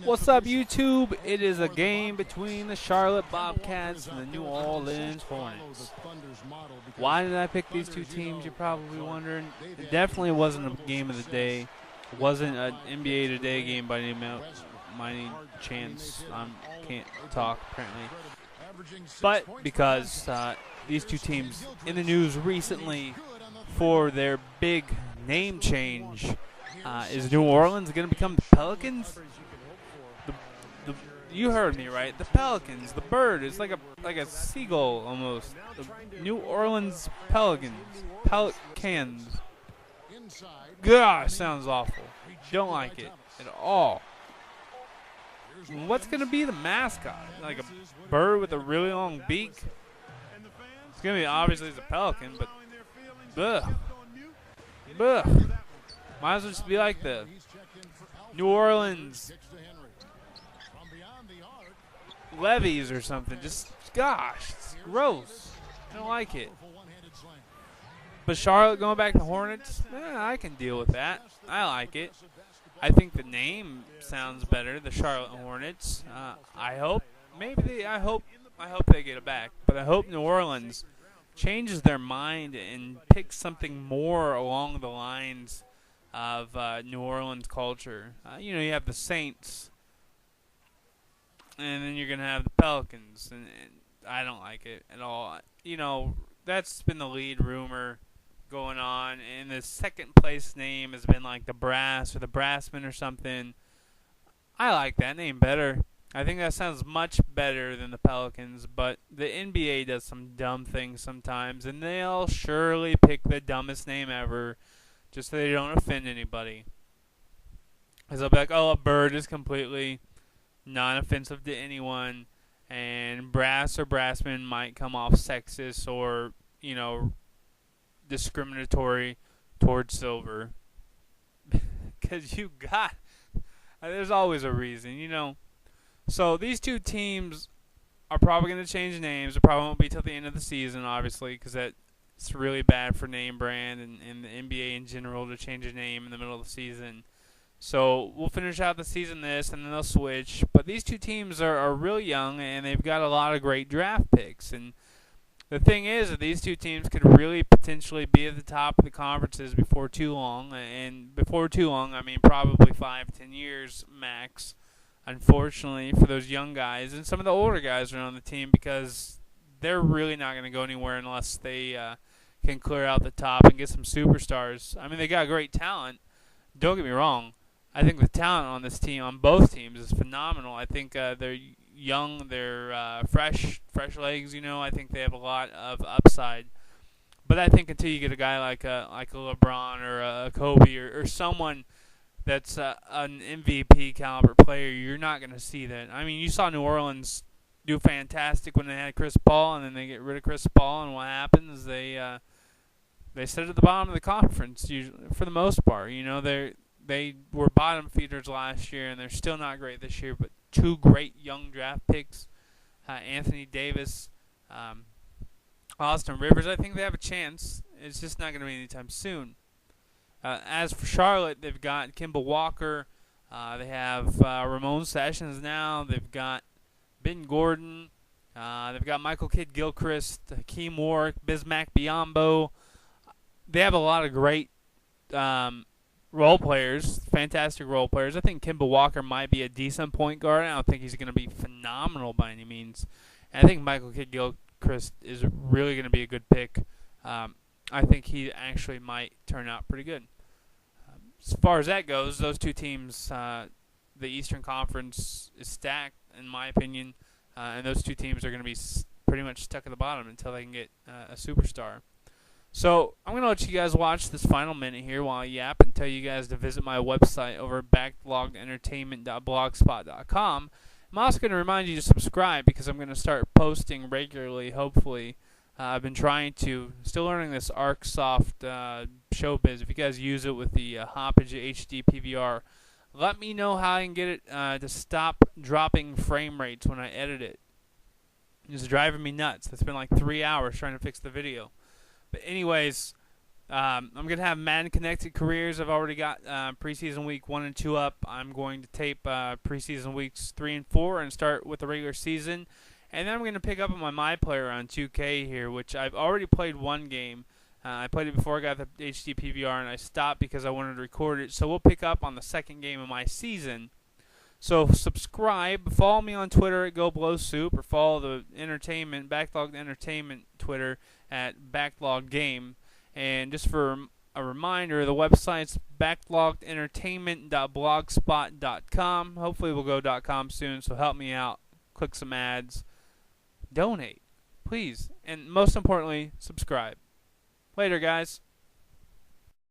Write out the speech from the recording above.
What's up, YouTube? It is a game between the Charlotte Bobcats and the New Orleans Hornets. Why did I pick these two teams, you're probably wondering? It definitely wasn't a game of the day. It wasn't an NBA Today game by any chance. I can't talk, apparently. But because these two teams in the news recently for their big name change. Is New Orleans going to become the Pelicans? You heard me right. The Pelicans, the bird, is like a seagull almost. The New Orleans Pelicans. Gosh, sounds awful. Don't like it at all. What's going to be the mascot? Like a bird with a really long beak? It's going to be obviously it's a pelican, but ugh. Might as well just be like the New Orleans levees or something. Just, gosh, it's gross. I don't like it. But Charlotte going back to Hornets, I can deal with that. I like it. I think the name sounds better, the Charlotte Hornets. I hope they get it back. But I hope New Orleans changes their mind and picks something more along the lines of New Orleans culture. You have the Saints, and then you're going to have the Pelicans, and I don't like it at all. That's been the lead rumor going on, and the second place name has been like the Brass or the Brassmen or something. I like that name better. I think that sounds much better than the Pelicans, but the NBA does some dumb things sometimes, and they'll surely pick the dumbest name ever just so they don't offend anybody. Because they'll be like, oh, a bird is completely non-offensive to anyone, and Brass or Brassman might come off sexist or, discriminatory towards silver. Because there's always a reason, So these two teams are probably going to change names. It probably won't be till the end of the season, obviously, because it's really bad for name brand and the NBA in general to change a name in the middle of the season. So we'll finish out the season and then they'll switch. But these two teams are real young, and they've got a lot of great draft picks. And the thing is that these two teams could really potentially be at the top of the conferences before too long. And before too long, I mean probably 5-10 years max, unfortunately, for those young guys. And some of the older guys are on the team because they're really not going to go anywhere unless they can clear out the top and get some superstars. I mean, they got great talent. Don't get me wrong. I think the talent on this team, on both teams, is phenomenal. I think they're young, they're fresh legs. I think they have a lot of upside. But I think until you get a guy like a LeBron or a Kobe or someone that's an MVP caliber player, you're not going to see that. I mean, you saw New Orleans do fantastic when they had Chris Paul, and then they get rid of Chris Paul, and what happens? They sit at the bottom of the conference usually, for the most part. They were bottom feeders last year, and they're still not great this year. But two great young draft picks, Anthony Davis, Austin Rivers. I think they have a chance. It's just not going to be anytime soon. As for Charlotte, they've got Kemba Walker. They have Ramon Sessions now. They've got Ben Gordon. They've got Michael Kidd-Gilchrist, Hakeem Warwick, Bismack Biyombo. They have a lot of great role players, fantastic role players. I think Kemba Walker might be a decent point guard. I don't think he's going to be phenomenal by any means. And I think Michael Kidd-Gilchrist is really going to be a good pick. I think he actually might turn out pretty good. As far as that goes, those two teams, the Eastern Conference is stacked, in my opinion, and those two teams are going to be pretty much stuck at the bottom until they can get a superstar. So I'm going to let you guys watch this final minute here while I yap and tell you guys to visit my website over at backlogentertainment.blogspot.com. I'm also going to remind you to subscribe because I'm going to start posting regularly, hopefully. I've been still learning this ArcSoft Showbiz. If you guys use it with the Hoppage HD PVR, let me know how I can get it to stop dropping frame rates when I edit it. It's driving me nuts. It's been like 3 hours trying to fix the video. But anyways, I'm going to have Madden Connected Careers. I've already got preseason week 1 and 2 up. I'm going to tape preseason weeks 3 and 4 and start with the regular season. And then I'm going to pick up on my player on 2K here, which I've already played one game. I played it before I got the HD PVR, and I stopped because I wanted to record it. So we'll pick up on the second game of my season. So subscribe, follow me on Twitter at GoBlowSoup, or follow the Backlogged Entertainment Twitter at BackloggedGame. And just for a reminder, the website's backloggedertainment.blogspot.com. Hopefully we'll go .com soon, so help me out. Click some ads. Donate, please. And most importantly, subscribe. Later, guys.